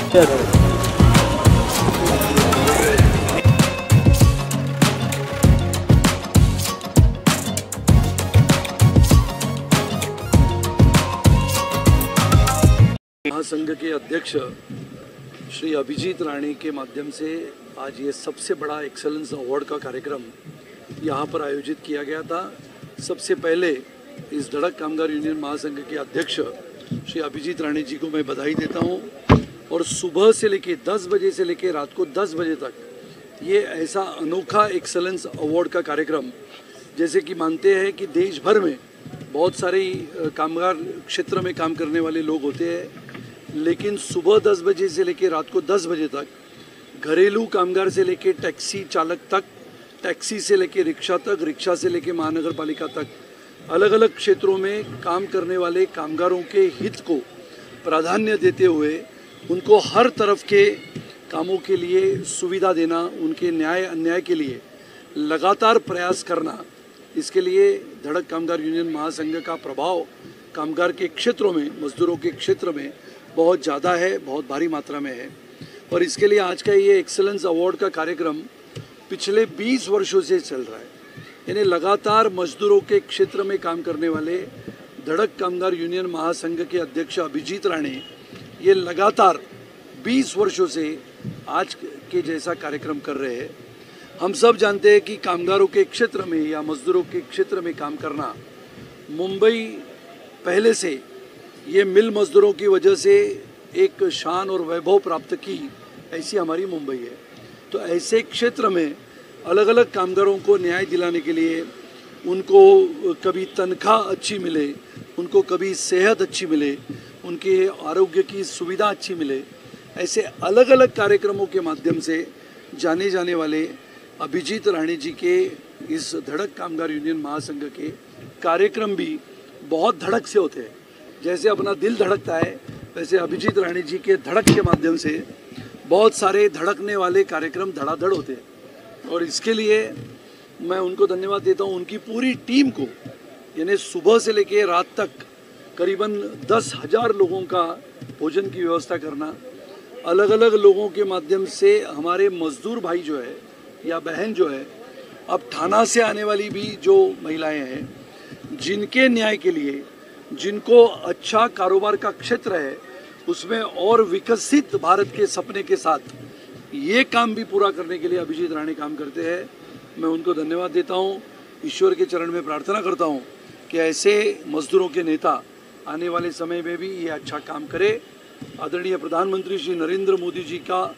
महासंघ के अध्यक्ष श्री अभिजीत राणे के माध्यम से आज ये सबसे बड़ा एक्सेलेंस अवार्ड का कार्यक्रम यहाँ पर आयोजित किया गया था। सबसे पहले इस धड़क कामगार यूनियन महासंघ के अध्यक्ष श्री अभिजीत राणे जी को मैं बधाई देता हूँ। और सुबह से लेके 10 बजे से लेके रात को 10 बजे तक ये ऐसा अनोखा एक्सेलेंस अवार्ड का कार्यक्रम, जैसे कि मानते हैं कि देश भर में बहुत सारे कामगार क्षेत्र में काम करने वाले लोग होते हैं, लेकिन सुबह 10 बजे से लेकर रात को 10 बजे तक घरेलू कामगार से लेकर टैक्सी चालक तक, टैक्सी से लेकर रिक्शा तक, रिक्शा से लेकर महानगर पालिका तक, अलग अलग क्षेत्रों में काम करने वाले कामगारों के हित को प्राधान्य देते हुए उनको हर तरफ के कामों के लिए सुविधा देना, उनके न्याय अन्याय के लिए लगातार प्रयास करना, इसके लिए धड़क कामगार यूनियन महासंघ का प्रभाव कामगार के क्षेत्रों में, मजदूरों के क्षेत्र में बहुत ज़्यादा है, बहुत भारी मात्रा में है। और इसके लिए आज का ये एक्सेलेंस अवार्ड का कार्यक्रम पिछले 20 वर्षों से चल रहा है। यानी लगातार मजदूरों के क्षेत्र में काम करने वाले धड़क कामगार यूनियन महासंघ के अध्यक्ष अभिजीत राणे ये लगातार 20 वर्षों से आज के जैसा कार्यक्रम कर रहे हैं। हम सब जानते हैं कि कामगारों के क्षेत्र में या मजदूरों के क्षेत्र में काम करना, मुंबई पहले से ये मिल मजदूरों की वजह से एक शान और वैभव प्राप्त की, ऐसी हमारी मुंबई है। तो ऐसे क्षेत्र में अलग अलग कामगारों को न्याय दिलाने के लिए, उनको कभी तनख्वाह अच्छी मिले, उनको कभी सेहत अच्छी मिले, उनके आरोग्य की सुविधा अच्छी मिले, ऐसे अलग अलग कार्यक्रमों के माध्यम से जाने जाने वाले अभिजीत राणे जी के इस धड़क कामगार यूनियन महासंघ के कार्यक्रम भी बहुत धड़क से होते हैं। जैसे अपना दिल धड़कता है, वैसे अभिजीत राणे जी के धड़क के माध्यम से बहुत सारे धड़कने वाले कार्यक्रम धड़ाधड़ होते हैं। और इसके लिए मैं उनको धन्यवाद देता हूँ, उनकी पूरी टीम को। यानी सुबह से लेकर रात तक करीबन 10,000 लोगों का भोजन की व्यवस्था करना, अलग अलग लोगों के माध्यम से हमारे मजदूर भाई जो है या बहन जो है, अब थाना से आने वाली भी जो महिलाएं हैं, जिनके न्याय के लिए, जिनको अच्छा कारोबार का क्षेत्र है, उसमें और विकसित भारत के सपने के साथ ये काम भी पूरा करने के लिए अभिजीत राणे काम करते हैं। मैं उनको धन्यवाद देता हूँ। ईश्वर के चरण में प्रार्थना करता हूँ कि ऐसे मजदूरों के नेता आने वाले समय में भी ये अच्छा काम करे। आदरणीय प्रधानमंत्री श्री नरेंद्र मोदी जी का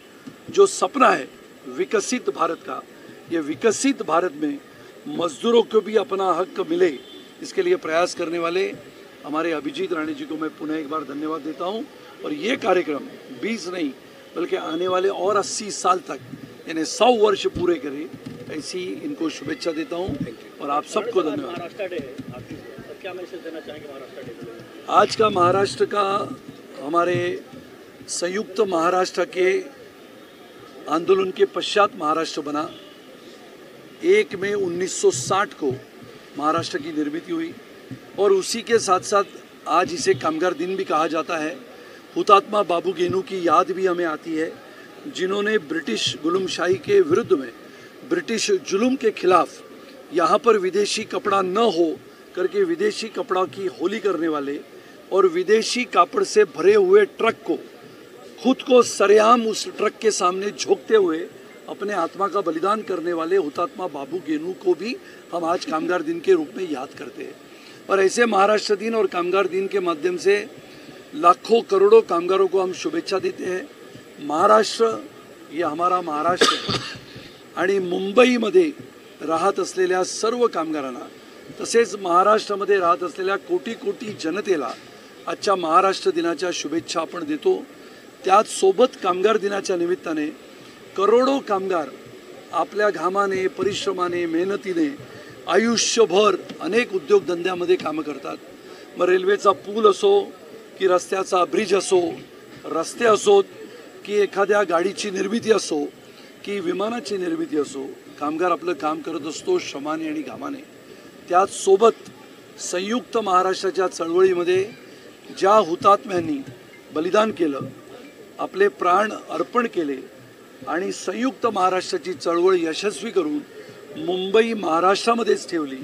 जो सपना है विकसित भारत का, ये विकसित भारत में मजदूरों को भी अपना हक मिले, इसके लिए प्रयास करने वाले हमारे अभिजीत राणे जी को मैं पुनः एक बार धन्यवाद देता हूं। और ये कार्यक्रम 20 नहीं बल्कि आने वाले और 80 साल तक, यानी 100 वर्ष पूरे करे, ऐसी इनको शुभेच्छा देता हूं। और आप सबको धन्यवाद। क्या मैसेज देना चाहेंगे महाराष्ट्र डे? आज का महाराष्ट्र का, हमारे संयुक्त महाराष्ट्र के आंदोलन के पश्चात महाराष्ट्र बना। 1 मई 1960 को महाराष्ट्र की निर्मित हुई और उसी के साथ साथ आज इसे कामगार दिन भी कहा जाता है। हुतात्मा बाबू गेनू की याद भी हमें आती है, जिन्होंने ब्रिटिश गुलामशाही के विरुद्ध में, ब्रिटिश जुल्म के खिलाफ यहाँ पर विदेशी कपड़ा न हो करके विदेशी कपड़ा की होली करने वाले और विदेशी कापड़ से भरे हुए ट्रक को, खुद को सरेआम उस ट्रक के सामने झोंकते हुए अपने आत्मा का बलिदान करने वाले हुतात्मा बाबू गेनू को भी हम आज कामगार दिन के रूप में याद करते हैं। और ऐसे महाराष्ट्र दिन और कामगार दिन के माध्यम से लाखों करोड़ों कामगारों को हम शुभेच्छा देते हैं। महाराष्ट्र, ये हमारा महाराष्ट्र आणि मुंबईमध्ये राहत असलेल्या सर्व कामगारांना, तसेच महाराष्ट्रामध्ये राहत असलेल्या कोटी कोटी जनतेला आजच्या महाराष्ट्र दिनाच्या शुभेच्छा आपण देतो। त्याचसोबत कामगार दिनाच्या निमित्ताने करोडो कामगार आपल्या घामाने, परिश्रमाने, मेहनतीने आयुष्यभर अनेक उद्योगधंद्यामध्ये कामं करतात। मग रेल्वेचा पूल असो की रस्त्याचा ब्रिज असो, रस्ते असोत की एखाद्या गाडीची निर्मिती असो की विमानाची निर्मिती असो, कामगार आपलं काम करत असतो श्रमाने आणि घामाने। त्याचसोबत संयुक्त महाराष्ट्राच्या चळवळीमध्ये ज्या हुतात्म्यांनी बलिदान केलं, आपले प्राण अर्पण केले आणि संयुक्त महाराष्ट्राची चळवळ यशस्वी करून मुंबई महाराष्ट्रामध्येच ठेवली।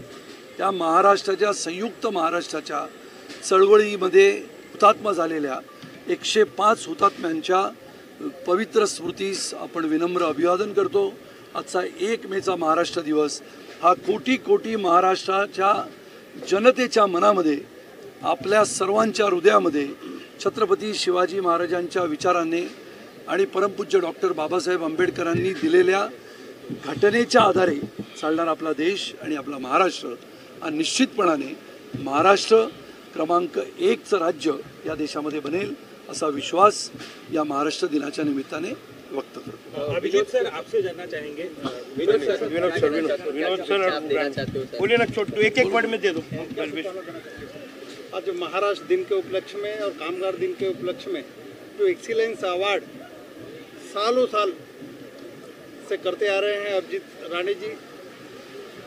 त्या महाराष्ट्राच्या संयुक्त महाराष्ट्राच्या चळवळीमध्ये हुतात्मा झालेल्या 105 हुतात्म्यांच्या पवित्र स्मृतीस आपण विनम्र अभिवादन करतो। आजचा 1 मेचा महाराष्ट्र दिवस हा कोटी कोटी महाराष्ट्राच्या जनतेच्या मनामध्ये, आपल्या सर्वांच्या हृदयामध्ये छत्रपती शिवाजी महाराजांच्या विचारांनी आणि परमपूज्य डॉक्टर बाबासाहेब आंबेडकरांनी दिलेल्या घटनेच्या आधारे चालणारा आपला देश आणि आपला महाराष्ट्र हा निश्चितपणाने महाराष्ट्र क्रमांक 1चं राज्य या देशामध्ये बनेल असा विश्वास या महाराष्ट्र दिनाच्या निमित्ताने व्यक्त करतो। अभिजीत सर, आपसे जानना चाहेंगे। विनोद सर बोलिए ना, छोटू एक वर्ड में दे दो। आज महाराष्ट्र दिन के उपलक्ष्य में और कामगार दिन के उपलक्ष्य में जो एक्सीलेंस अवार्ड सालों साल से करते आ रहे हैं अभिजीत राणे जी,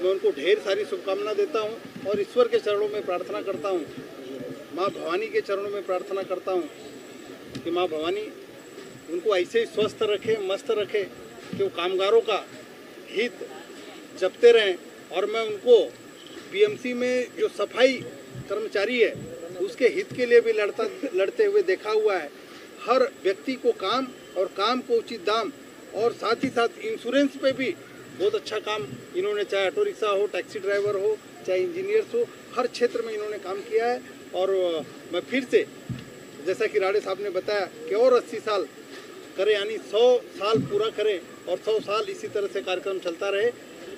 मैं उनको ढेर सारी शुभकामना देता हूं और ईश्वर के चरणों में प्रार्थना करता हूं, माँ भवानी के चरणों में प्रार्थना करता हूं कि माँ भवानी उनको ऐसे ही स्वस्थ रखे, मस्त रखे कि वो कामगारों का हित जपते रहें। और मैं उनको बीएमसी में जो सफाई कर्मचारी है उसके हित के लिए भी लड़ते हुए देखा हुआ है। हर व्यक्ति को काम और काम को उचित दाम और साथ ही साथ इंश्योरेंस पे भी बहुत अच्छा काम इन्होंने, चाहे ऑटो रिक्शा हो, टैक्सी ड्राइवर हो, चाहे इंजीनियर्स हो, हर क्षेत्र में इन्होंने काम किया है। और मैं फिर से, जैसा कि राणे साहब ने बताया कि और 80 साल करें, यानी 100 साल पूरा करें और 100 साल इसी तरह से कार्यक्रम चलता रहे,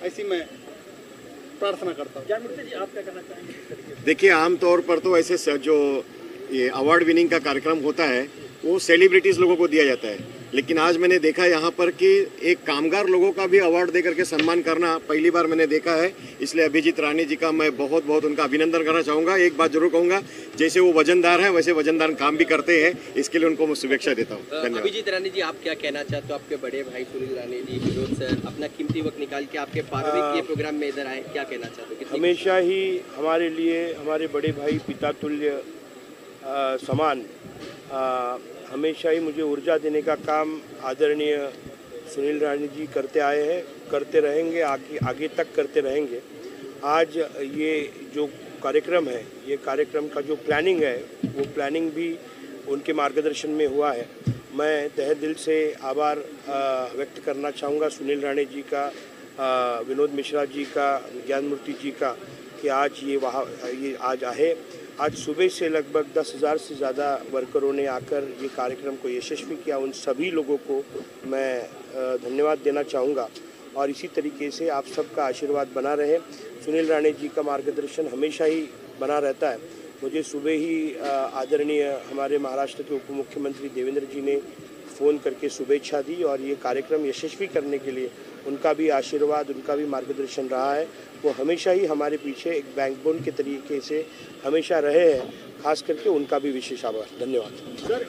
ऐसी मैं प्रार्थना करता हूँ। ज्ञानमूर्ति जी, आप क्या कहना चाहेंगे? देखिए, आमतौर पर तो ऐसे जो ये अवार्ड विनिंग का कार्यक्रम होता है वो सेलिब्रिटीज़ लोगों को दिया जाता है, लेकिन आज मैंने देखा यहाँ पर कि एक कामगार लोगों का भी अवार्ड देकर के सम्मान करना पहली बार मैंने देखा है। इसलिए अभिजीत राणे जी का मैं बहुत बहुत उनका अभिनंदन करना चाहूँगा। एक बात जरूर कहूँगा, जैसे वो वजनदार हैं वैसे वजनदार काम भी करते हैं, इसके लिए उनको मैं शुभेच्छा देता हूँ। धन्यवाद। अभिजीत राणे जी, आप क्या कहना चाहते हो? आपके बड़े भाई सुनील राणे जी, विनोद सर अपना कीमती वक्त निकाल के आपके पार्विक ये प्रोग्राम में इधर आए, क्या कहना चाहते हो? हमेशा ही हमारे लिए हमारे बड़े भाई पिता तुल्य समान हमेशा ही मुझे ऊर्जा देने का काम आदरणीय सुनील राणे जी करते आए हैं, करते रहेंगे, आगे तक करते रहेंगे। आज ये जो कार्यक्रम है, ये कार्यक्रम का जो प्लानिंग है वो प्लानिंग भी उनके मार्गदर्शन में हुआ है। मैं तहे दिल से आभार व्यक्त करना चाहूँगा सुनील राणे जी का, विनोद मिश्रा जी का, ज्ञानमूर्ति जी का, कि आज ये आज आए। आज सुबह से लगभग 10,000 से ज़्यादा वर्करों ने आकर ये कार्यक्रम को यशस्वी किया। उन सभी लोगों को मैं धन्यवाद देना चाहूँगा और इसी तरीके से आप सबका आशीर्वाद बना रहे। सुनील राणे जी का मार्गदर्शन हमेशा ही बना रहता है। मुझे सुबह ही आदरणीय हमारे महाराष्ट्र के उप मुख्यमंत्री देवेंद्र जी ने फ़ोन करके शुभेच्छा दी और ये कार्यक्रम यशस्वी करने के लिए उनका भी आशीर्वाद, उनका भी मार्गदर्शन रहा है। वो हमेशा ही हमारे पीछे एक बैकबोन के तरीके से हमेशा रहे हैं, खास करके उनका भी विशेष आभार। धन्यवाद। सर,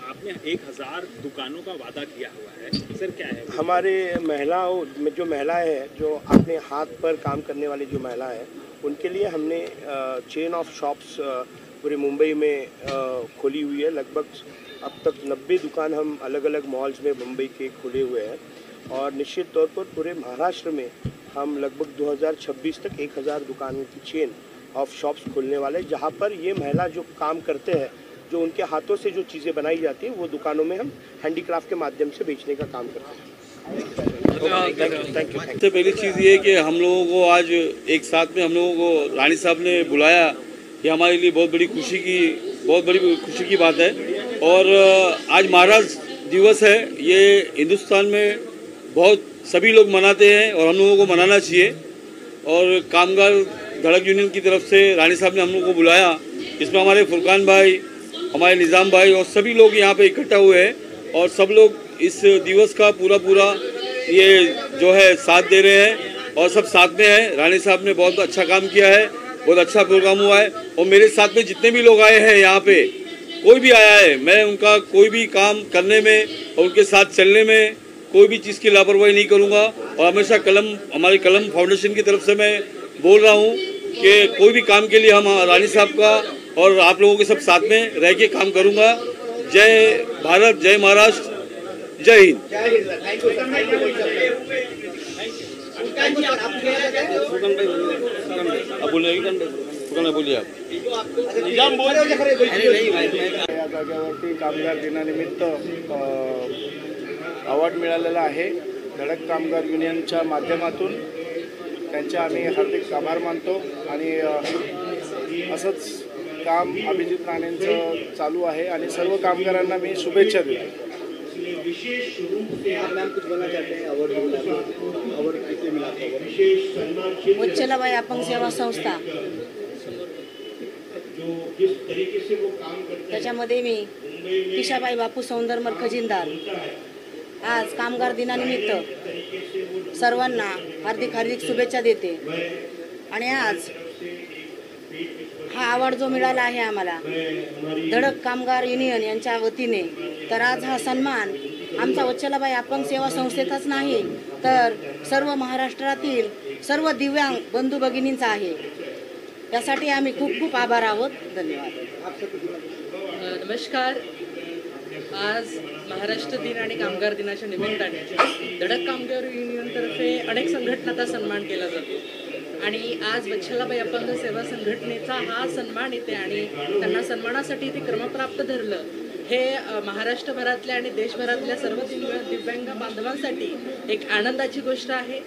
आपने 1000 दुकानों का वादा किया हुआ है, सर क्या है? हमारे महिलाओं में जो महिलाएं हैं, जो अपने हाथ पर काम करने वाली जो महिलाएं हैं, उनके लिए हमने चेन ऑफ शॉप्स पूरे मुंबई में खोली हुई है। लगभग अब तक 90 दुकान हम अलग अलग मॉल्स में मुंबई के खुले हुए हैं और निश्चित तौर पर पूरे महाराष्ट्र में हम लगभग 2026 तक 1000 दुकानों की चेन ऑफ शॉप्स खोलने वाले, जहां पर ये महिला जो काम करते हैं, जो उनके हाथों से जो चीज़ें बनाई जाती हैं, वो दुकानों में हम हैंडीक्राफ्ट के माध्यम से बेचने का काम करते हैं। Thank you. सबसे पहली चीज़ ये है कि हम लोगों को आज एक साथ में हम लोगों को राणी साहब ने बुलाया, ये हमारे लिए बहुत बड़ी खुशी की बात है। और आज महाराष्ट्र दिवस है, ये हिंदुस्तान में बहुत सभी लोग मनाते हैं और हम लोगों को मनाना चाहिए। और कामगार धड़क यूनियन की तरफ से राणी साहब ने हम लोगों को बुलाया, इसमें हमारे फुरकान भाई, हमारे निज़ाम भाई और सभी लोग यहाँ पे इकट्ठा हुए हैं और सब लोग इस दिवस का पूरा ये जो है साथ दे रहे हैं और सब साथ में हैं। राणी साहब ने बहुत अच्छा काम किया है, बहुत अच्छा प्रोग्राम हुआ है और मेरे साथ में जितने भी लोग आए हैं यहाँ पे, कोई भी आया है, मैं उनका कोई भी काम करने में और उनके साथ चलने में कोई भी चीज़ की लापरवाही नहीं करूँगा। और हमेशा हमारी कलम फाउंडेशन की तरफ से मैं बोल रहा हूँ कि कोई भी काम के लिए हम राणी साहब का और आप लोगों के सब साथ में रह के काम करूँगा। जय भारत, जय महाराष्ट्र, जय हिंद। अब बोलिए आप। या जागेवरती कामगार दिनानिमित्त अवॉर्ड मिळालेला आहे। धडक कामगार युनियनच्या माध्यमातून त्यांचे आम्ही हार्दिक आभार मानतो आणि असंच काम अभिजित राणेंचं चालू आहे आणि सर्व कामगारांना मी शुभेच्छा देतो। वत्सलाबाई अपंग सेवा संस्था त्याच्यामध्ये मी किशाबाई बापू सौंदरमल खजिनदार आज कामगार दिनानिमित्त सर्वांना हार्दिक हार्दिक शुभेच्छा देते। आणि आज हा अवॉर्ड जो मिळाला आहे आम्हाला धडक कामगार युनियन यांच्या वतीने, तर आज हा सन्मान आमचा वत्सलाबाई अपंग सेवा संस्थेचाच नाही तर सर्व महाराष्ट्रातील सर्व दिव्यांग बंधू भगिनींचा आहे। त्यासाठी आम्ही खूप खूप आभार आहोत। धन्यवाद। नमस्कार। आज महाराष्ट्र दिन आणि कामगार दिनाच्या निमित्ताने धडक कामगार युनियनतर्फे अनेक संघटनांचा सन्मान केला जातो आणि आज वत्सलाबाई अपंग सेवा संघटनेचा हा सन्मान येते आणि त्यांना सन्मानासाठी ते क्रमप्राप्त धरलं हे महाराष्ट्रभरातल्या आणि देशभरातल्या सर्व दिव्यांग बांधवांसाठी एक आनंदाची गोष्ट आहे।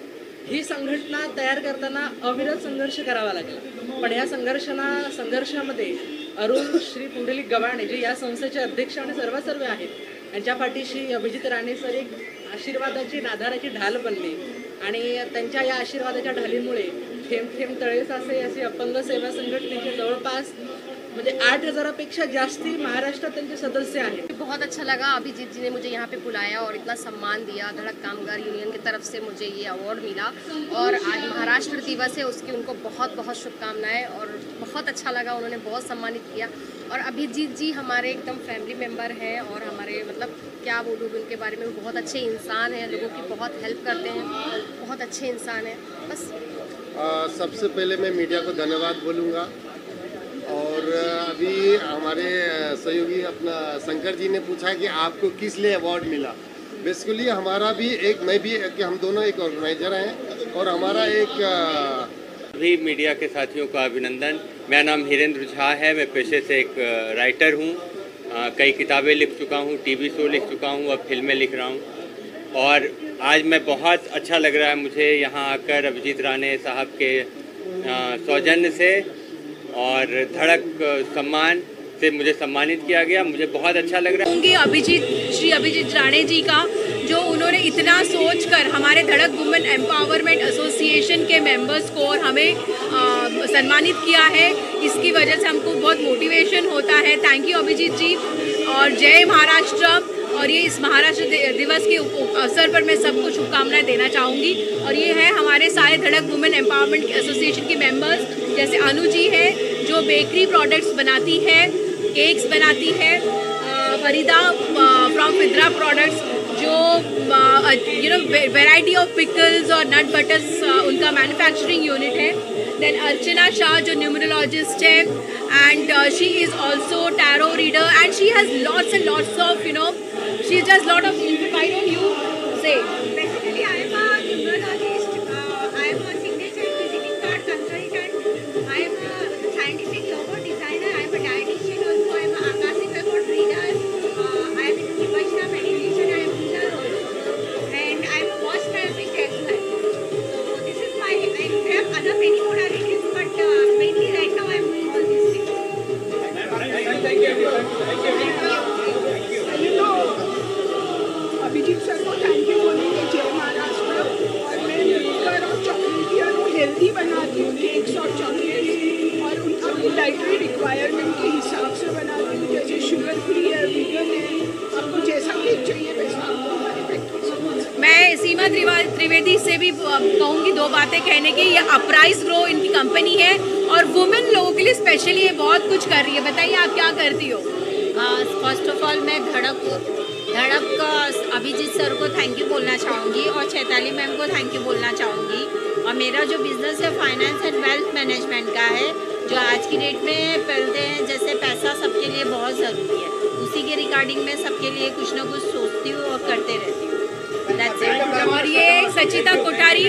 ही संघटना तयार करताना अविरत संघर्ष करावा लागला, पण या संघर्षामध्ये अरुण श्री पुंडलिक गव्हाणे जे या संस्थेचे अध्यक्ष आणि सर्व आहेत, यांच्या पाठीशी अभिजित राणे सर एक आशीर्वादाची आधाराची ढाल बनली आणि त्यांच्या या आशीर्वादाच्या ढालीमुळे थेंब थेंब तळे साचे असे अपंग सेवा संघटनेचे जवळपास मुझे 8,000 जास्ती महाराष्ट्र के सदस्य हैं। बहुत अच्छा लगा अभिजीत जी ने मुझे यहाँ पे बुलाया और इतना सम्मान दिया। धड़क कामगार यूनियन की तरफ से मुझे ये अवार्ड मिला और आज महाराष्ट्र दिवस है, उसकी उनको बहुत बहुत शुभकामनाएं और बहुत अच्छा लगा, उन्होंने बहुत सम्मानित किया। और अभिजीत जी हमारे एकदम फैमिली मेम्बर हैं और हमारे मतलब क्या बोलूँ उनके बारे में, वो बहुत अच्छे इंसान हैं, लोगों की बहुत हेल्प करते हैं, बहुत अच्छे इंसान हैं। बस सबसे पहले मैं मीडिया को धन्यवाद बोलूँगा और अभी हमारे सहयोगी अपना शंकर जी ने पूछा कि आपको किस लिए अवार्ड मिला। बेसिकली हमारा भी एक, मैं भी कि हम दोनों एक ऑर्गेनाइजर हैं और हमारा एक भी मीडिया के साथियों का अभिनंदन। मेरा नाम हिरेंद्र झा है, मैं पेशे से एक राइटर हूँ, कई किताबें लिख चुका हूँ, टीवी शो लिख चुका हूँ, अब फिल्में लिख रहा हूँ और आज मैं बहुत अच्छा लग रहा है मुझे यहाँ आकर अभिजीत राणे साहब के सौजन्य से और धड़क सम्मान से मुझे सम्मानित किया गया, मुझे बहुत अच्छा लग रहा है। श्री अभिजीत राणे जी का जो उन्होंने इतना सोचकर हमारे धड़क वुमेन एम्पावरमेंट एसोसिएशन के मेंबर्स को और हमें सम्मानित किया है, इसकी वजह से हमको बहुत मोटिवेशन होता है। थैंक यू अभिजीत जी और जय महाराष्ट्र। और ये इस महाराष्ट्र दिवस के अवसर पर मैं सबको शुभकामनाएं देना चाहूँगी। और ये है हमारे सारे धड़क वुमेन एम्पावरमेंट एसोसिएशन के मेंबर्स, जैसे अनु जी है जो बेकरी प्रोडक्ट्स बनाती है, केक्स बनाती है, फरीदा फ्रॉम फिद्रा प्रोडक्ट्स जो वैरायटी ऑफ पिकल्स और नट बटर्स उनका मैन्युफैक्चरिंग यूनिट है। देन अर्चना शाह जो न्यूमरोलॉजिस्ट है and she is also tarot reader and she has lots and lots of she does lot of why don't you say? Basically I am a numerologist, I am a signature visiting card consultant, I am a scientific logo designer, I am a dietitian also, I am a Akashic record reader, I am in Vaishnav meditation, I am healer also and I am a wash therapist as well. So this is my, I have other many modalities but mainly right now I am doing all these things. Abhijeet sir को thank you बोलेंगे, जय महाराष्ट्र। और मैं मिलकर और chocolatier को healthy बनाती हूँ, केक्स और चॉकलेट्स और उनकी डाइटरी रिक्वायरमेंट के हिसाब से बनाती हूँ, जैसे शुगर फ्री है, वीगन है, आपको जैसा केक चाहिए वैसा आपको हमारे फैक्ट्री। मैं सीमा त्रिवेदी से भी कहूँगी दो बातें कहने की। ये अपराइज ग्रो इनकी कंपनी है और वुमेन लोगों के लिए स्पेशली ये बहुत कुछ कर रही है। बताइए आप क्या करती हो? फर्स्ट ऑफ ऑल मैं धड़क अभिजीत सर को थैंक यू बोलना चाहूँगी और चैताली मैम को थैंक यू बोलना चाहूँगी। और मेरा जो बिज़नेस है फाइनेंस एंड वेल्थ मैनेजमेंट का है, जो आज की डेट में पढ़ते हैं जैसे पैसा सबके लिए बहुत ज़रूरी है, उसी के रिगार्डिंग मैं सबके लिए कुछ ना कुछ सोचती हूँ और करते रहती हूँ। That's it. और ये सचिता कोठारी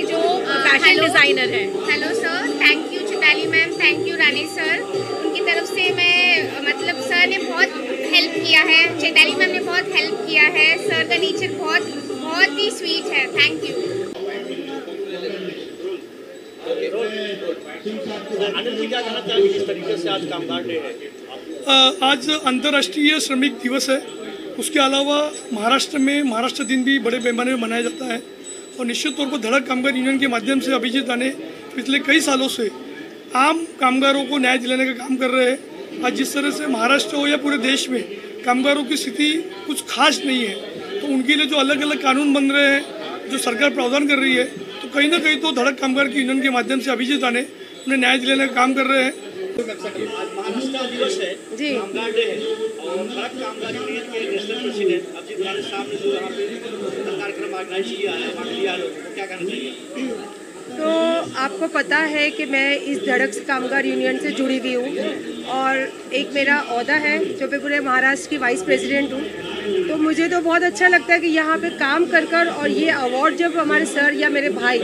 जो फैशन डिजाइनर है। Hello sir, thank you Chaitali ma'am, thank you Rani sir. उनकी तरफ से मैं मतलब सर ने बहुत हेल्प किया है, चैताली मैम ने बहुत हेल्प किया है। सर का नेचर बहुत ही स्वीट है। Thank you. आनंद जी क्या कहना चाहेंगे किस तरीके से आज कामगार डे है? आज अंतर्राष्ट्रीय श्रमिक दिवस है। उसके अलावा महाराष्ट्र में महाराष्ट्र दिन भी बड़े पैमाने में मनाया जाता है और निश्चित तौर पर धड़क कामगार यूनियन के माध्यम से अभिजीत राणे पिछले कई सालों से आम कामगारों को न्याय दिलाने का काम कर रहे हैं। आज जिस तरह से महाराष्ट्र हो या पूरे देश में कामगारों की स्थिति कुछ खास नहीं है, तो उनके लिए जो अलग अलग कानून बन रहे हैं, जो सरकार प्रावधान कर रही है, तो कहीं ना कहीं तो धड़क कामगार की यूनियन के माध्यम से अभिजीत राणे उन्हें न्याय दिलाने का काम कर रहे हैं। आज महाराष्ट्र दिवस है जी, कामगार डे है और धड़क कामगार यूनियन के नेशनल प्रेसिडेंट अभिजीत राणे साहब ने जो यहाँ पे कार्यक्रम ऑर्गेनाइज किया है, तो क्या कहना चाहिए? तो आपको पता है कि मैं इस धड़क कामगार यूनियन से जुड़ी हुई हूँ और एक मेरा ओहदा है जो मैं पूरे महाराष्ट्र की वाइस प्रेसिडेंट हूँ। तो मुझे तो बहुत अच्छा लगता है कि यहाँ पे काम कर और ये अवार्ड जब हमारे सर या मेरे भाई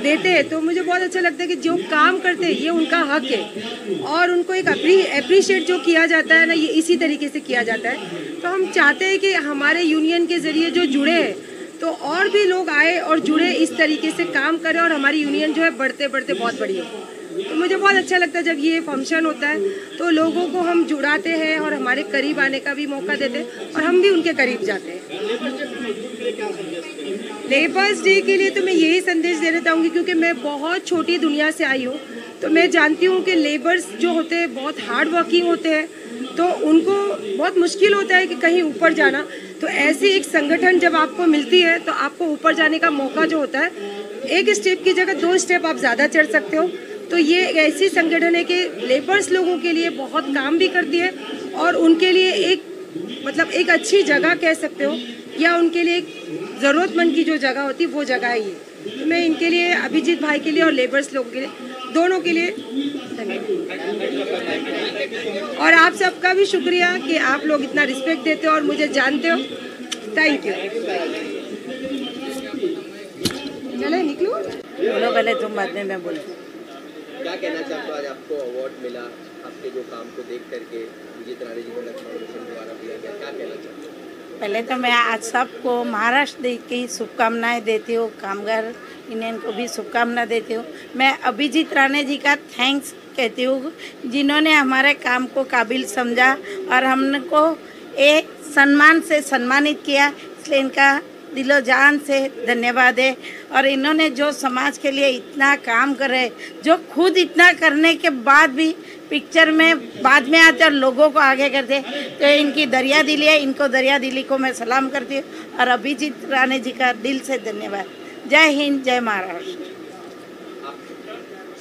देते हैं तो मुझे बहुत अच्छा लगता है कि जो काम करते हैं ये उनका हक है और उनको एक अप्रिशिएट जो किया जाता है ना, ये इसी तरीके से किया जाता है। तो हम चाहते हैं कि हमारे यूनियन के ज़रिए जो जुड़े हैं तो और भी लोग आए और जुड़े, इस तरीके से काम करें और हमारी यूनियन जो है बढ़ते बढ़ते बहुत बड़ी है। तो मुझे बहुत अच्छा लगता है जब ये फंक्शन होता है तो लोगों को हम जुड़ाते हैं और हमारे करीब आने का भी मौका देते हैं और हम भी उनके करीब जाते हैं। लेबर्स डे के लिए तो मैं यही संदेश देना चाहूँगी क्योंकि मैं बहुत छोटी दुनिया से आई हूँ, तो मैं जानती हूँ कि लेबर्स जो होते हैं बहुत हार्ड वर्किंग होते हैं, तो उनको बहुत मुश्किल होता है कि कहीं ऊपर जाना। तो ऐसी एक संगठन जब आपको मिलती है तो आपको ऊपर जाने का मौका जो होता है, एक स्टेप की जगह 2 स्टेप आप ज़्यादा चढ़ सकते हो। तो ये ऐसी संगठन है कि लेबर्स लोगों के लिए बहुत काम भी करती है और उनके लिए एक अच्छी जगह कह सकते हो या उनके लिए एक ज़रूरतमंद की जो जगह होती है वो जगह है ये। तो मैं इनके लिए, अभिजीत भाई के लिए और लेबर्स लोगों के लिए, दोनों के लिए और आप सबका भी शुक्रिया कि आप लोग इतना रिस्पेक्ट देते हो और मुझे जानते हो। Thank you. चले निकलो, बोलो पहले तुम, बाद में मैं बोलूँ। क्या कहना चाहते हो, आज आपको अवार्ड मिला, आपके जो काम को देख करके अभिजीत राणे जी को फाउंडेशन द्वारा दिया गया, क्या कहना चाहते हो? पहले तो मैं आज सबको महाराष्ट्र डे की शुभकामनाएं देती हूँ, कामगार यूनियन को भी शुभकामना देती हूँ। मैं अभिजीत राणे जी का थैंक्स कहती हूँ जिन्होंने हमारे काम को काबिल समझा और हमको एक सम्मान से सम्मानित किया, इसलिए इनका दिलो जान से धन्यवाद है। और इन्होंने जो समाज के लिए इतना काम करे, जो खुद इतना करने के बाद भी पिक्चर में बाद में आते और लोगों को आगे करते, तो इनकी दरिया दिली है, इनको दरिया दिली को मैं सलाम करती हूँ और अभिजीत राणे जी का दिल से धन्यवाद। जय हिंद, जय महाराष्ट्र।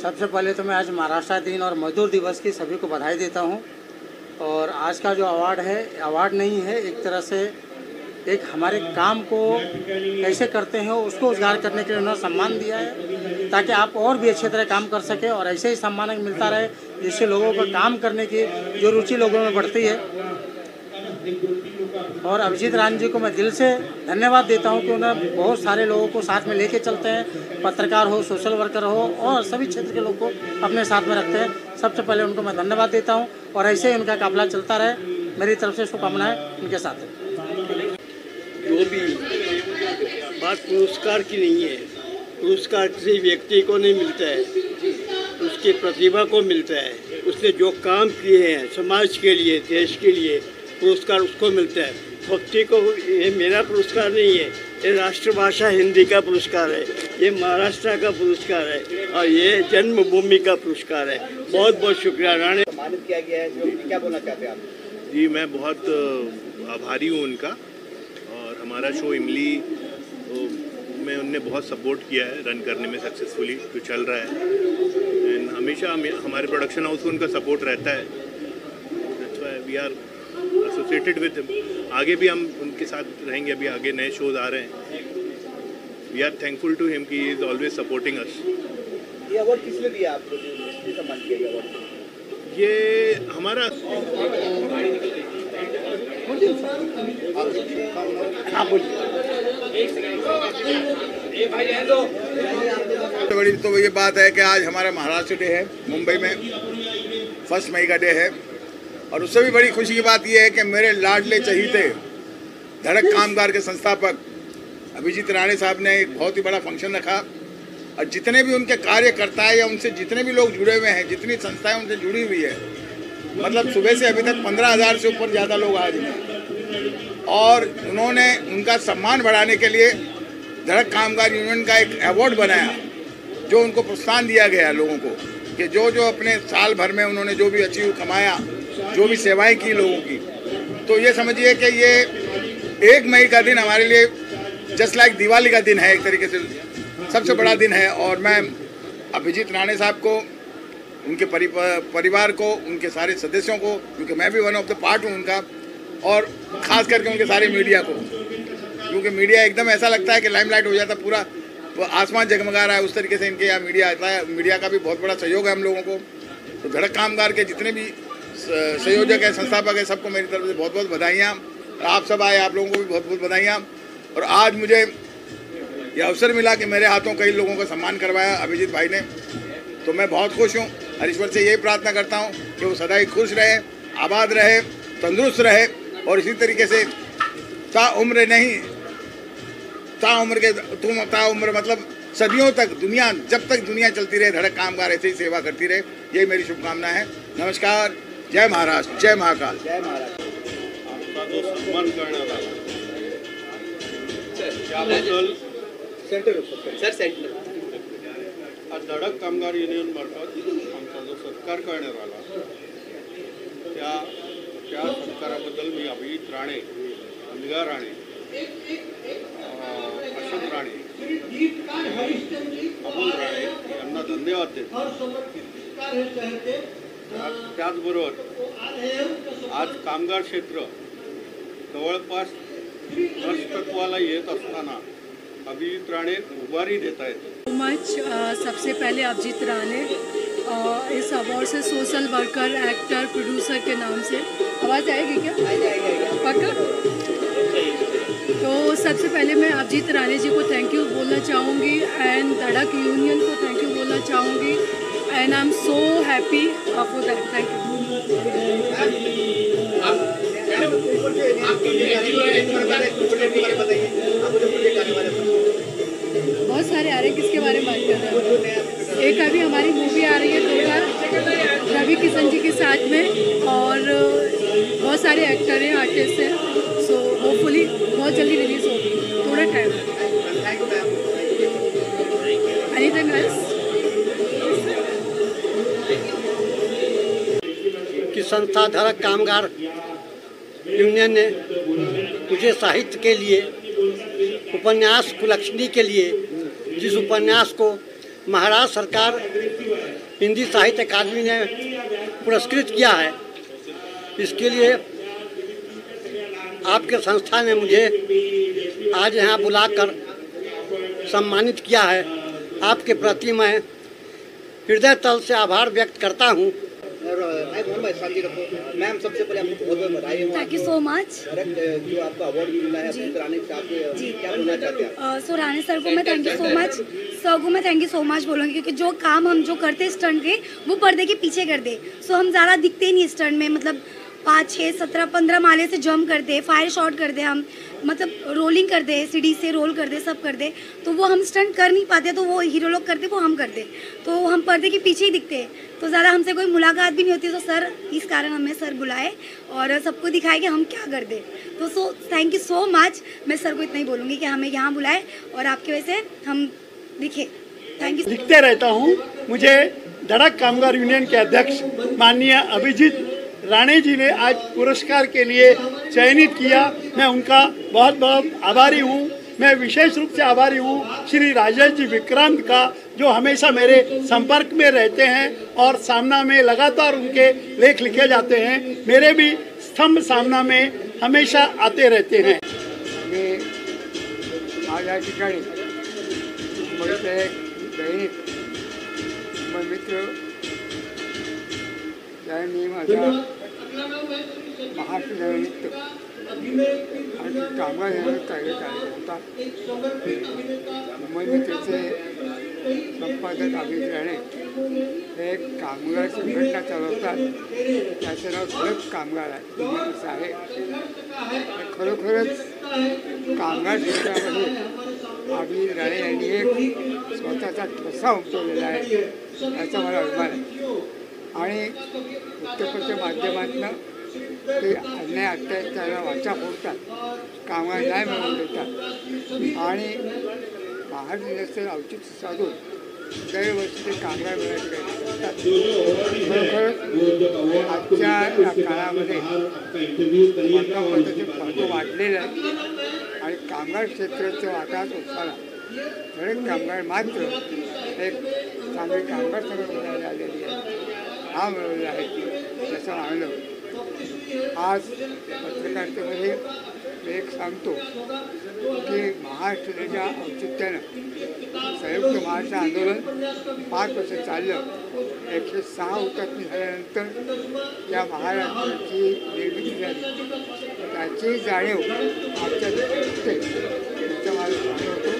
सबसे पहले तो मैं आज महाराष्ट्र दिन और मजदूर दिवस की सभी को बधाई देता हूँ। और आज का जो अवार्ड है, अवार्ड नहीं है, एक तरह से एक हमारे काम को कैसे करते हैं उसको उजागर करने के लिए उन्होंने सम्मान दिया है, ताकि आप और भी अच्छी तरह काम कर सकें और ऐसे ही सम्मान मिलता रहे, जिससे लोगों को काम करने की जो रुचि लोगों में बढ़ती है। और अभिजीत राणे जी को मैं दिल से धन्यवाद देता हूं कि उन्होंने बहुत सारे लोगों को साथ में लेके चलते हैं, पत्रकार हो, सोशल वर्कर हो और सभी क्षेत्र के लोगों को अपने साथ में रखते हैं। सबसे पहले उनको मैं धन्यवाद देता हूं और ऐसे ही उनका काफिला चलता रहे। मेरी तरफ से शुभकामनाएं उनके साथ है। जो भी बात पुरस्कार की नहीं है, पुरस्कार किसी व्यक्ति को नहीं मिलता है, उसकी प्रतिभा को मिलता है। उसने जो काम किए हैं समाज के लिए, देश के लिए, पुरस्कार उसको मिलता है। भक्ति को ये मेरा पुरस्कार नहीं है, ये राष्ट्रभाषा हिंदी का पुरस्कार है, ये महाराष्ट्र का पुरस्कार है और ये जन्मभूमि का पुरस्कार है। बहुत बहुत शुक्रिया। राणे सम्मानित किया गया है, जो क्या बोलना चाहते हैं आप? जी, मैं बहुत आभारी हूँ उनका। और हमारा शो इमली में उनने बहुत सपोर्ट किया है रन करने में, सक्सेसफुली जो चल रहा है। एंड हमेशा हमारे प्रोडक्शन हाउस को उनका सपोर्ट रहता है। That's why we are associated with him. आगे भी हम उनके साथ रहेंगे, अभी आगे नए शोज आ रहे हैं। We are thankful to him कि he is always supporting us. ये अवार्ड किस लिए दिया आपको, किस लिए सम्मान किया गया अवार्ड? ये हमारा बड़ी तो ये बात है कि आज हमारा महाराष्ट्र डे है, मुंबई में 1 मई का डे है। और उससे भी बड़ी खुशी की बात यह है कि मेरे लाडले चहीते धड़क कामगार के संस्थापक अभिजीत राणे साहब ने एक बहुत ही बड़ा फंक्शन रखा और जितने भी उनके कार्यकर्ता है या उनसे जितने भी लोग जुड़े हुए हैं, जितनी संस्थाएं उनसे जुड़ी हुई है, मतलब सुबह से अभी तक 15,000 से ऊपर ज़्यादा लोग आए हैं। और उन्होंने उनका सम्मान बढ़ाने के लिए धड़क कामगार यूनियन का एक अवार्ड बनाया, जो उनको प्रोत्साहन दिया गया लोगों को कि जो जो अपने साल भर में उन्होंने जो भी अचीव कमाया, जो भी सेवाएं की लोगों की। तो ये समझिए कि ये 1 मई का दिन हमारे लिए जस्ट लाइक दिवाली का दिन है, एक तरीके से सबसे बड़ा दिन है। और मैं अभिजीत राणे साहब को, उनके परिवार को, उनके सारे सदस्यों को, क्योंकि मैं भी वन ऑफ द पार्ट हूँ उनका, और ख़ास करके उनके सारे मीडिया को, क्योंकि मीडिया एकदम ऐसा लगता है कि लाइमलाइट हो जाता, पूरा आसमान जगमगा रहा है, उस तरीके से इनके यहाँ मीडिया आता है। मीडिया का भी बहुत बड़ा सहयोग है हम लोगों को। तो धड़क कामगार के जितने भी संयोजक हैं, संस्थापक हैं, सबको मेरी तरफ से बहुत बहुत बधाइयाँ। आप सब आए, आप लोगों को भी बहुत बहुत बधाइयाँ। और आज मुझे ये अवसर मिला कि मेरे हाथों कई लोगों का सम्मान करवाया अभिजीत भाई ने, तो मैं बहुत खुश हूँ। और ईश्वर से यही प्रार्थना करता हूँ कि वो सदा ही खुश रहे, आबाद रहे, तंदुरुस्त रहे और इसी तरीके से ताउम्र नहीं, ताउम्र के तुम ताउम्र मतलब सदियों तक, दुनिया जब तक दुनिया चलती रहे, धड़क कामगार ऐसे ही सेवा करती रहे, यही मेरी शुभकामना है। नमस्कार, जय महाराष्ट्र, जय महाकाल। जय महाराष्ट्र। आपका जो सम्मान करण्यात आला त्याबद्दल सर सेंटर धड़क कामगार युनियन मार्फत आमचा जो सत्कार करण्यात आला त्या सत्काराबद्दल मी अभिजीत राणे, अंबिका राणे, अशोक राणे, अमोल राणे यांना धन्यवाद देतो। त्याचबरोबर आज कामगार क्षेत्र जवळपास नष्टत्वाला येत असताना अभिजीत राणे उभारी देत आहेत। मच सबसे पहले अभिजीत राणे इस अवार्ड से सोशल वर्कर, एक्टर, प्रोड्यूसर के नाम से आवाज़ आएगी क्या? पक्का? तो सबसे पहले मैं अभिजीत राणे जी को थैंक यू बोलना चाहूँगी एंड धड़क यूनियन को थैंक यू बोलना चाहूँगी and I am so happy for that. Thank you. बहुत सारे आ रहे हैं, किसके बारे में बात कर रहे हैं? एक अभी हमारी मूवी आ रही है 2 बार रवि किशन जी के साथ में, और बहुत सारे एक्टर हैं, आर्टिस्ट हैं, सो होपफुली बहुत जल्दी रिलीज होगी, थोड़ा टाइम है। Anything else? की संस्था धड़क कामगार यूनियन ने मुझे साहित्य के लिए, उपन्यास कुलक्षणी के लिए, जिस उपन्यास को महाराष्ट्र सरकार हिंदी साहित्य अकादमी ने पुरस्कृत किया है, इसके लिए आपके संस्था ने मुझे आज यहाँ बुलाकर सम्मानित किया है। आपके प्रति मैं हृदय तल से आभार व्यक्त करता हूँ। मैम, सबसे पहले आपको बहुत बहुत बधाई है। Thank you so much. जो आपको अवार्ड भी मिला है राणे साहब, क्या बोलना चाहते हैं? सो राणे सर को मैं thank you so much, sir को मैं थैंक यू सो मच बोलूँगी, क्योंकि जो काम हम जो करते स्टंट के, वो पर्दे के पीछे करते। सो हम ज़्यादा दिखते नहीं स्टंट में, मतलब 5, 6, 17, 15 माले से जंप करते, फायर शॉट करते, हम मतलब रोलिंग करते, सीढ़ी से रोल करते, सब करते। तो वो हम स्टंट कर नहीं पाते, तो वो हीरो लोग करते, वो हम करते, तो हम पर्दे के पीछे ही दिखते, तो ज़्यादा हमसे कोई मुलाकात भी नहीं होती। तो सर इस कारण हमें सर बुलाए और सबको दिखाए कि हम क्या करते। तो so thank you so much. मैं सर को इतना ही बोलूँगी कि हमें यहाँ बुलाए और आपकी वजह से हम दिखे। Thank you. लिखते रहता हूँ। मुझे धड़क कामगार यूनियन के अध्यक्ष माननीय अभिजीत राणे जी ने आज पुरस्कार के लिए चयनित किया। मैं उनका बहुत बहुत आभारी हूँ। मैं विशेष रूप से आभारी हूँ श्री राजेश जी विक्रांत का, जो हमेशा मेरे संपर्क में रहते हैं और सामना में लगातार उनके लेख लिखे जाते हैं। मेरे भी स्तंभ सामना में हमेशा आते रहते हैं। आज या ठिकाणी एक दैनिक मित्र त्यावेळी मी माझा महाराष्ट्र दिनानिमित्त आणि कामगार कार्यक्रम होता. मुंबई मित्रचे संपादक अभिजित राणे हे एक कामगार संघटना चालवतात. त्याचं नाव धडक कामगार असं आहे. खरोखरच कामगार क्षेत्रामध्ये अभिजित राणे यांनी एक स्वतःचा ठसा उमटवलेला आहे, याचा मला अभिमान आहे. आणि वृत्तपत्र माध्यमातून ते अन्याय अत्याचाराला वाचा फोडतात, कामगार न्याय मिळवून देतात आणि महाराष्ट्र दिनाचं औचित्य साधून दरवर्षी ते कामगार मिळायचे करतात. खरोखर आजच्या या काळामध्ये वर्तमानपत्राचे महत्त्व वाढलेलं आहे आणि कामगार क्षेत्राचं वाटाच उत्साहाला दरेक कामगार मात्र एक चांगली कामगार संघटना आलेली आहे, हा मिळवलेला आहे. त्याचं मानलं आज पत्रकारितेमध्ये एक सांगतो की महाराष्ट्र दिनाच्या औचित्यानं संयुक्त महाराष्ट्र आंदोलन 5 वर्ष चाललं. 106 हुतात्मे झाल्यानंतर या महाराष्ट्राची निर्मिती झाली, त्याची जाणीव आजच्या दिवशी त्याचा मला जाणवतो.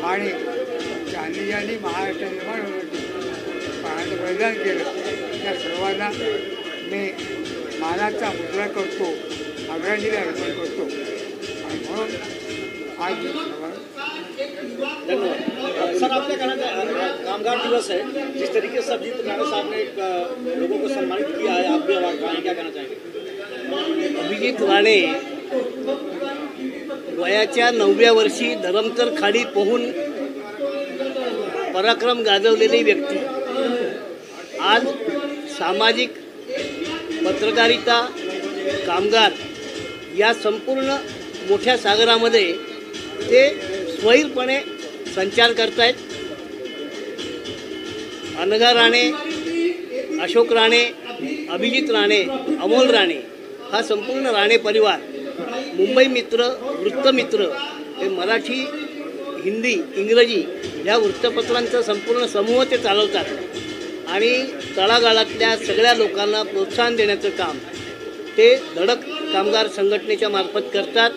आणि गांधीजींनी महाराष्ट्र निर्माण होण्यासाठी प्राणाचं बलिदान केलं. त्या सर्वांना मी मानाचा मुद्रा करतो, आदरांजली अर्पण करतो. आणि म्हणून आज धन्यवाद सर. आपका कहना है कामगार दिवस है, जिस तरीके से अभिजीत राणे साहब ने लोगों को सम्मानित किया है, आप भी अवार्ड पाएंगे, क्या कहना चाहेंगे? अभिजीत राणे वयाच्या 9व्या वर्षी धरमतर खाडी पोहून पराक्रम गाजवलेली व्यक्ती आज सामाजिक पत्रकारिता, कामगार या संपूर्ण मोठ्या सागरामध्ये ते स्वैरपणे संचार करतायत. अनघा राणे, अशोक राणे, अभिजित राणे, अमोल राणे हा संपूर्ण राणे परिवार, मुंबई मित्र, वृत्तमित्र हे मराठी, हिंदी, इंग्रजी या वृत्तपत्रांचा संपूर्ण समूह ते चालवतात. आणि तळागाळातल्या सगळ्या लोकांना प्रोत्साहन देण्याचं काम ते धडक कामगार संघटनेच्या मार्फत करतात.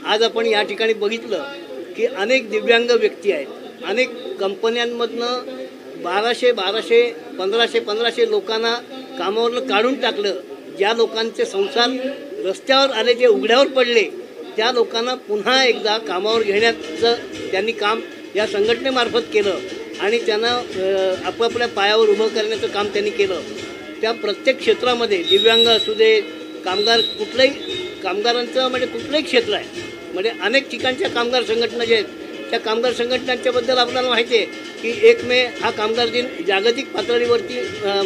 आज आपण या ठिकाणी बघितलं की अनेक दिव्यांग व्यक्ती आहेत. अनेक कंपन्यांमधनं 1200, 1500 लोकांना कामावरनं काढून टाकलं. ज्या लोकांचे संसार रस्त्यावर आले, जे उघड्यावर पडले, त्या लोकांना पुन्हा एकदा कामावर घेण्याचं त्यांनी काम या संघटनेमार्फत केलं आणि त्यांना आपापल्या पायावर उभं करण्याचं काम त्यांनी केलं. त्या प्रत्येक क्षेत्रामध्ये दिव्यांग असू दे, कामगार, कामगारांचं म्हणजे कुठलंही क्षेत्र आहे, म्हणजे अनेक ठिकाणच्या कामगार संघटना जे आहेत त्या कामगार संघटनांच्याबद्दल आपल्याला माहिती आहे की 1 मे हा कामगार दिन जागतिक पातळीवरती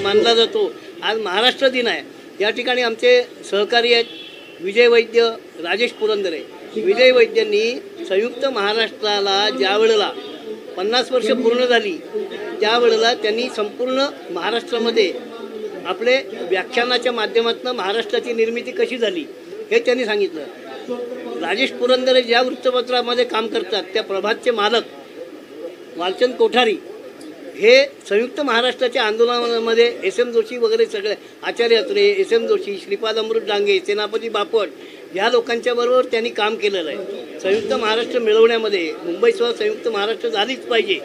मानला जातो. आज महाराष्ट्र दिन आहे. या ठिकाणी आमचे सहकारी आहेत विजय वैद्य, राजेश पुरंदरे. विजय वैद्यांनी संयुक्त महाराष्ट्राला ज्या वेळेला 50 वर्ष पूर्ण झाली त्यावेळेला त्यांनी संपूर्ण महाराष्ट्रामध्ये आपले व्याख्यानाच्या माध्यमातून महाराष्ट्राची निर्मिती कशी झाली हे त्यांनी सांगितलं. राजेश पुरंदरे ज्या वृत्तपत्रामध्ये काम करतात त्या प्रभातचे मालक वालचंद कोठारी हे संयुक्त महाराष्ट्राच्या आंदोलनामध्ये SM जोशी वगैरे सगळे, आचार्य अत्रे, SM जोशी, श्रीपाद अमृत डांगे, सेनापती बापट या लोकांच्याबरोबर त्यांनी काम केलेलं आहे. संयुक्त महाराष्ट्र मिळवण्यामध्ये मुंबईसह संयुक्त महाराष्ट्र झालीच पाहिजे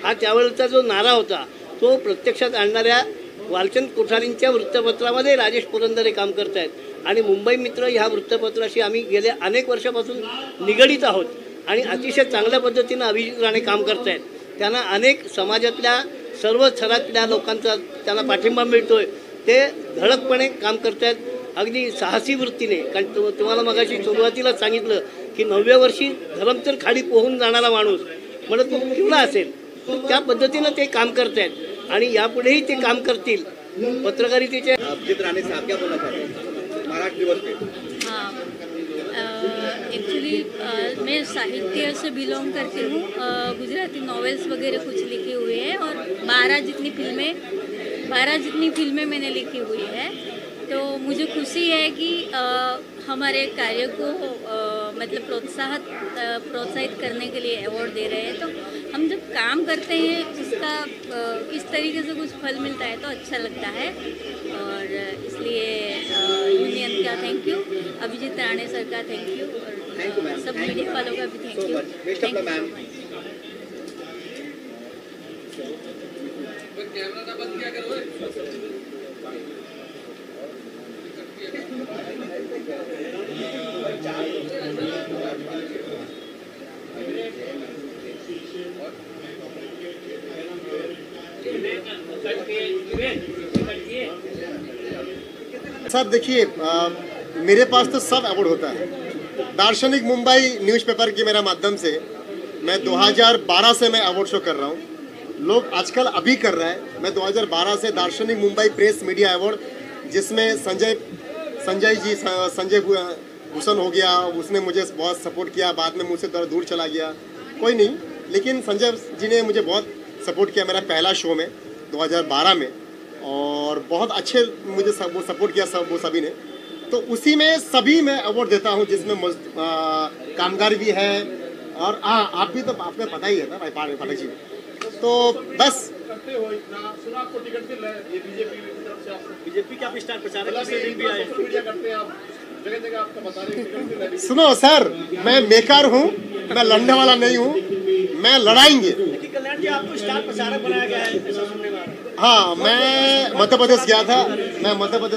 हा त्यावेळेचा जो नारा होता तो प्रत्यक्षात आणणाऱ्या वालचंद कोठारींच्या वृत्तपत्रामध्ये राजेश पुरंदरे काम करत आहेत. आणि मुंबई मित्र ह्या वृत्तपत्राशी आम्ही गेल्या अनेक वर्षापासून निगडीत आहोत आणि अतिशय चांगल्या पद्धतीनं अभिजित राणे काम करत आहेत. त्यांना अनेक समाजातल्या सर्व थरातल्या लोकांचा त्यांना पाठिंबा मिळतो आहे. ते धडकपणे काम करत आहेत, अगदी साहसी वृत्तीने. कारण तुम्हाला मगाशी सुरुवातीलाच सांगितलं की 9व्या वर्षी धरमतर खाडी पोहून जाणारा माणूस म्हणत तो केवढा असेल, त्या पद्धतीनं ते काम करत आहेत आणि यापुढेही ते काम करतील. पत्रकारितेचे अभिजीत राणे साहब क्या बोलना चाहते हैं महाराष्ट्र दिवस पे? हाँ, एक्चुअली मैं साहित्य से बिलोंग करती हूँ. गुजराती नॉवेल्स वगैरह कुछ लिखे हुए हैं और 12 जितनी फिल्में मैंने लिखी हुई है. तो मुझे खुशी है कि हमारे कार्य को मतलब प्रोत्साहित करने के लिए अवार्ड दे रहे हैं. तो हम जब काम करते हैं उसका इस तरीके से कुछ फल मिलता है तो अच्छा लगता है. और लिए यूनियन का thank you, Abhijeet Rane sir का थैंक यू, और सब मीडिया वालों का भी थैंक यू। साहब देखिए, मेरे पास तो सब अवार्ड होता है। दार्शनिक मुंबई न्यूज़पेपर के मेरा माध्यम से मैं 2012 से मैं अवार्ड शो कर रहा हूँ। लोग आजकल अभी कर रहा है। मैं 2012 से दार्शनिक मुंबई प्रेस मीडिया अवार्ड, जिसमें संजय भूषण हो गया, उसने मुझे बहुत सपोर्ट किया, बाद में मुझसे थोड़ा दूर चला गया, कोई नहीं, लेकिन संजय जी ने मुझे बहुत सपोर्ट किया मेरा पहला शो में 2012 में, और बहुत अच्छे मुझे वो सपोर्ट किया वो सभी ने। तो उसी में सभी मैं अवार्ड देता हूँ, जिसमें कामगार भी है, और आप भी तो आपको पता ही है ना भाई पाठक जी। तो बस बीजेपी का स्टार प्रचारक सुनो सर, मैं बेकार हूँ, मैं लड़ने वाला नहीं हूँ, मैं लड़ाएंगे। कल्याण जी आपको स्टार प्रचारक बनाया गया है, ऐसा सुनने में आ रहा है। हाँ, मैं मध्य प्रदेश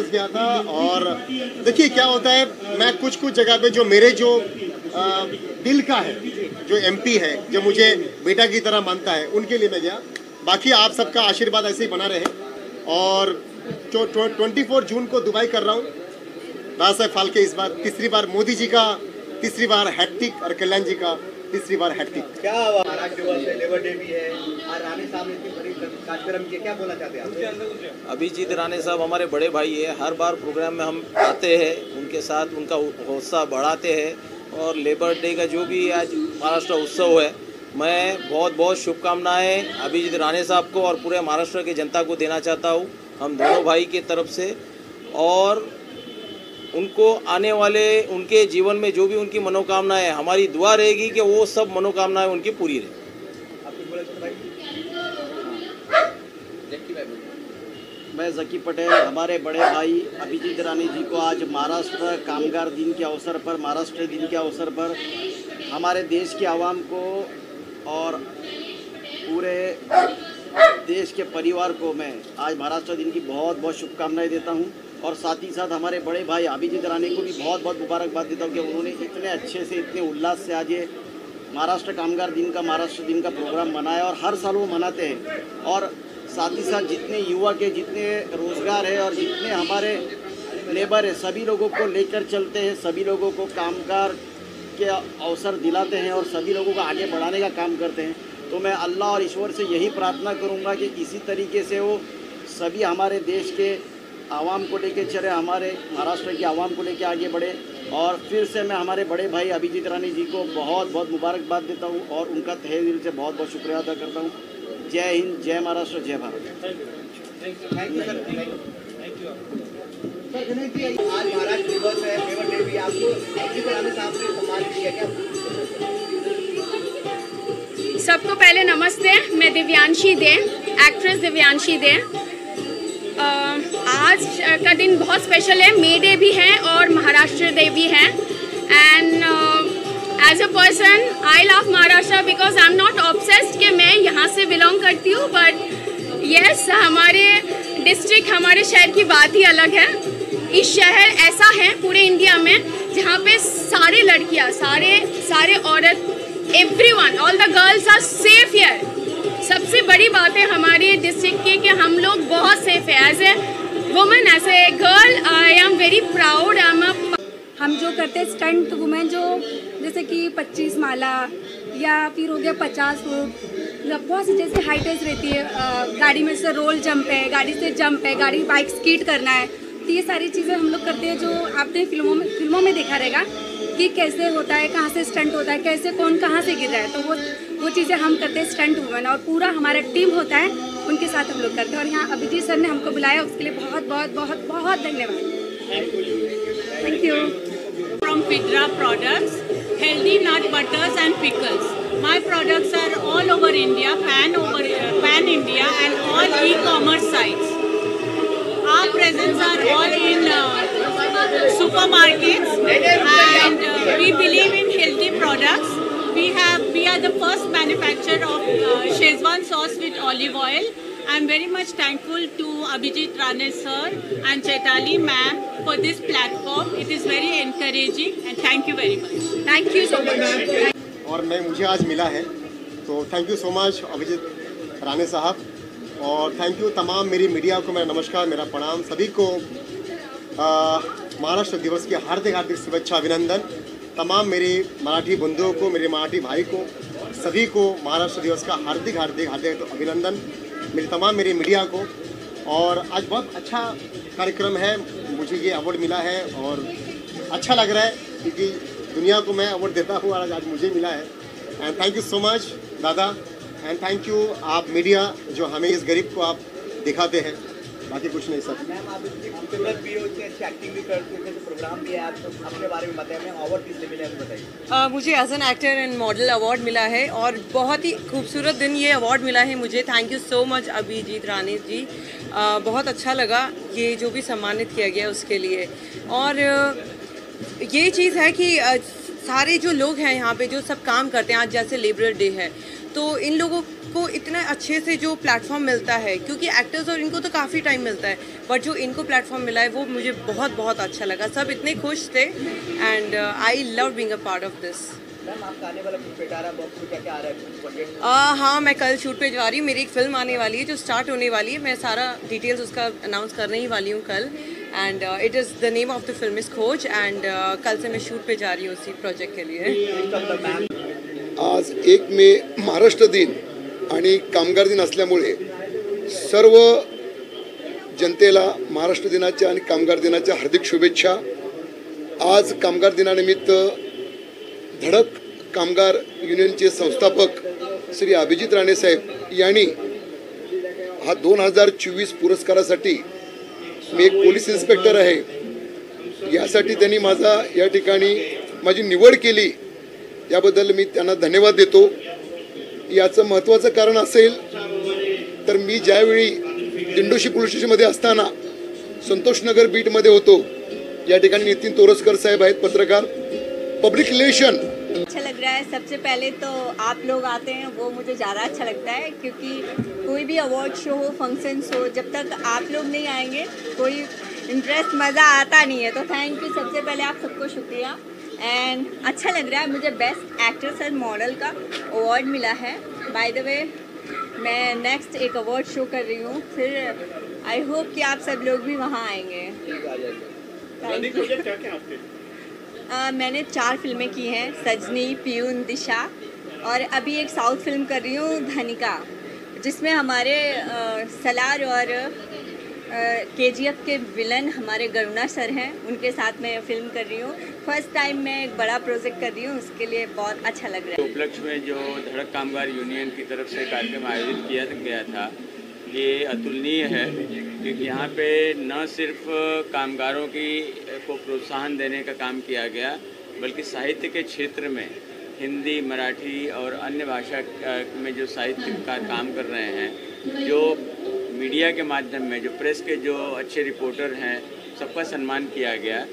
गया था, और देखिए क्या होता है, मैं कुछ जगह पे जो मेरे जो दिल का है, जो एमपी है, जो मुझे बेटा की तरह मानता है, उनके लिए मैं गया। बाकी आप सबका आशीर्वाद ऐसे ही बना रहे। और जो 24 जून को दुबई कर रहा हूँ, दादा साहब फाल्के इस बार तीसरी बार, मोदी जी का तीसरी बार हैट्रिक, और कल्याण जी का तीसरी बार हैट्रिक। क्या महाराष्ट्र दिवस है, लेबर डे भी है, और राणे साहब ने इतनी बड़ी कार्यक्रम किया, क्या बोलना चाहते हैं आप? अभिजीत राणे साहब हमारे बड़े भाई है। हर बार प्रोग्राम में हम आते हैं, उनके साथ उनका हौसला बढ़ाते हैं, और लेबर डे का जो भी आज महाराष्ट्र उत्सव है, मैं बहुत बहुत शुभकामनाएं अभिजीत राणे साहब को और पूरे महाराष्ट्र की जनता को देना चाहता हूं, हम दोनों भाई की तरफ से। और उनको आने वाले उनके जीवन में जो भी उनकी मनोकामनाएं, हमारी दुआ रहेगी कि वो सब मनोकामनाएं उनकी पूरी रहे। मैं जकी पटेल, हमारे बड़े भाई अभिजीत राणे जी को आज महाराष्ट्र कामगार दिन के अवसर पर, महाराष्ट्र दिन के अवसर पर हमारे देश के आवाम को और पूरे देश के परिवार को मैं आज महाराष्ट्र दिन की बहुत बहुत शुभकामनाएं देता हूं। और साथ ही साथ हमारे बड़े भाई अभिजीत राणे को भी बहुत बहुत मुबारकबाद देता हूं कि उन्होंने इतने अच्छे से, इतने उल्लास से आज ये महाराष्ट्र कामगार दिन का, महाराष्ट्र दिन का प्रोग्राम मनाया, और हर साल वो मनाते हैं। और साथ ही साथ जितने युवा के जितने रोज़गार है और जितने हमारे लेबर है, सभी लोगों को लेकर चलते हैं, सभी लोगों को कामगार के अवसर दिलाते हैं, और सभी लोगों को आगे बढ़ाने का काम करते हैं। तो मैं अल्लाह और ईश्वर से यही प्रार्थना करूंगा कि इसी तरीके से वो सभी हमारे देश के आवाम को लेके चले, हमारे महाराष्ट्र के आवाम को लेके आगे बढ़े। और फिर से मैं हमारे बड़े भाई अभिजीत राणे जी को बहुत बहुत मुबारकबाद देता हूँ, और उनका तहे दिल से बहुत बहुत शुक्रिया अदा करता हूँ। जय हिंद, जय महाराष्ट्र, जय भारत। आज महाराष्ट्र दिवस है, लेबर डे भी, आपको अभिजीत राणे साहब ने सम्मानित किया क्या? सबको पहले नमस्ते, मैं दिव्यांशी दे, एक्ट्रेस दिव्यांशी दे। आज का दिन बहुत स्पेशल है, मे डे भी है और महाराष्ट्र डे भी है। And as a person I love Maharashtra because I am not obsessed कि मैं यहाँ से बिलोंग करती हूँ, बट यस, हमारे डिस्ट्रिक्ट, हमारे शहर की बात ही अलग है। इस शहर ऐसा है पूरे इंडिया में जहाँ पे सारे लड़कियाँ, सारे औरत, everyone, all the girls are safe here. सबसे बड़ी बात है हमारे डिस्ट्रिक्ट की कि हम लोग बहुत सेफ है। As a women, as a girl, I am very proud. हम जो करते हैं स्टंट वुमेन, जो जैसे कि 25 माला या फिर हो गया 50 फुट, बहुत सी जैसे हाइटेज रहती है, गाड़ी में से रोल जंप है, गाड़ी से जंप है, गाड़ी बाइक स्कीट करना है, तो ये सारी चीज़ें हम लोग करते हैं जो आपने फिल्मों में देखा रहेगा कि कैसे होता है, कहाँ से स्टंट होता है, कैसे कौन कहाँ से गिर रहा है। तो वो चीज़ें हम करते हैं स्टंट वुमेन, और पूरा हमारा टीम होता है, उनके साथ हम लोग करते हैं। और यहाँ अभिजीत सर ने हमको बुलाया, उसके लिए बहुत बहुत बहुत बहुत धन्यवाद। Thank you. From Fidra Products, healthy nut butters and pickles. My products are all over India, pan India, and all e-commerce sites. our presence are all in supermarkets, and we believe in healthy products. We are the first manufacturer of Szechuan sauce with olive oil. I'm very much thankful to Abhijit Rane sir and Chaitali ma'am for this platform. It is very encouraging and thank you very much. Thank you so much. और मुझे आज मिला है तो thank you so much Abhijit Rane साहब, और thank you तमाम मेरी मीडिया को मेरा नमस्कार, मेरा प्रणाम सभी को। महाराष्ट्र दिवस की हार्दिक हार्दिक शुभेच्छा, अभिनंदन तमाम मेरे मराठी बंधुओं को, मेरे मराठी भाई को, सभी को महाराष्ट्र दिवस का हार्दिक हार्दिक हार्दिक अभिनंदन, मेरी मीडिया को। और आज बहुत अच्छा कार्यक्रम है, मुझे ये अवार्ड मिला है और अच्छा लग रहा है क्योंकि दुनिया को मैं अवार्ड देता हूँ और आज मुझे मिला है। And thank you so much दादा, एंड थैंक यू आप मीडिया जो हमें इस गरीब को आप दिखाते हैं, बाकी कुछ नहीं सर। मैम आप भी हो, इतनी अच्छी एक्टिंग भी करते थे, तो प्रोग्राम भी है, आप अपने बारे में बताएं, मैम अवार्ड किसने मिला है बताइए। मुझे as an actor and model award मिला है और बहुत ही खूबसूरत दिन ये अवार्ड मिला है मुझे। Thank you so much Abhijit Rane ji, बहुत अच्छा लगा ये जो भी सम्मानित किया गया उसके लिए। और ये चीज़ है कि सारे जो लोग हैं यहाँ पे जो सब काम करते हैं, आज जैसे लेबर डे है तो इन लोगों को इतना अच्छे से जो प्लेटफॉर्म मिलता है, क्योंकि एक्टर्स और इनको तो काफ़ी टाइम मिलता है, बट जो इनको प्लेटफॉर्म मिला है वो मुझे बहुत बहुत अच्छा लगा। सब इतने खुश थे and I love being a part of this. Ma'am आपका आने वाला पिटारा बॉक्स में क्या आ रहा है? हाँ, मैं कल शूट पे जा रही हूँ, मेरी एक फ़िल्म आने वाली है जो स्टार्ट होने वाली है, मैं सारा डिटेल्स उसका अनाउंस करने ही वाली हूँ कल। And it is the name of the film is खोज, एंड कल से मैं शूट पे जा रही हूँ उसी प्रोजेक्ट के लिए। आज 1 मे महाराष्ट्र दिन आणि कामगार दिन असल्यामुळे सर्व जनतेला महाराष्ट्र दिनाच्या आणि कामगार दिनाच्या हार्दिक शुभेच्छा। आज कामगार दिनानिमित्त धडक कामगार युनियनचे संस्थापक श्री अभिजीत राणे साहेब यांनी हा 2024 पुरस्कारासाठी, मी एक पोलीस इन्स्पेक्टर आहे, यासाठी त्यांनी या ठिकाणी माझी निवड केली, याबद्दल मी त्यांना धन्यवाद देतो। याचं महत्त्वाचं कारण असेल तर मी ज्यावेळी दिंडोशी पोलीस स्टेशनमध्ये असताना संतोषनगर बीटमध्ये होतो, या ठिकाणी नितीन तोरसकर साहेब आहेत, पत्रकार, पब्लिक रिलेशन। अच्छा लग रहा है। सबसे पहले तो आप लोग आते हैं वो मुझे ज़्यादा अच्छा लगता है, क्योंकि कोई भी अवार्ड शो हो, फंक्शंस हो, जब तक आप लोग नहीं आएंगे कोई इंटरेस्ट मज़ा आता नहीं है। तो थैंक यू, सबसे पहले आप सबको शुक्रिया। एंड अच्छा लग रहा है, मुझे बेस्ट एक्ट्रेस एंड मॉडल का अवार्ड मिला है। बाय द वे मैं नेक्स्ट एक अवार्ड शो कर रही हूँ, फिर आई होप कि आप सब लोग भी वहाँ आएंगे। मैंने 4 फिल्में की हैं, सजनी, पियून, दिशा, और अभी एक साउथ फिल्म कर रही हूँ धनिका, जिसमें हमारे सलार और KGF के विलन हमारे गरुणा सर हैं, उनके साथ मैं फिल्म कर रही हूँ। फर्स्ट टाइम मैं एक बड़ा प्रोजेक्ट कर रही हूँ, उसके लिए बहुत अच्छा लग रहा है। उपलक्ष्य में जो धड़क कामगार यूनियन की तरफ से कार्यक्रम आयोजित किया गया था, ये अतुलनीय है, क्योंकि यहाँ पे न सिर्फ कामगारों को प्रोत्साहन देने का काम किया गया, बल्कि साहित्य के क्षेत्र में हिंदी, मराठी और अन्य भाषा में जो साहित्यकार काम कर रहे हैं, जो मीडिया के माध्यम में, जो प्रेस के जो अच्छे रिपोर्टर हैं, सबका सम्मान किया गया।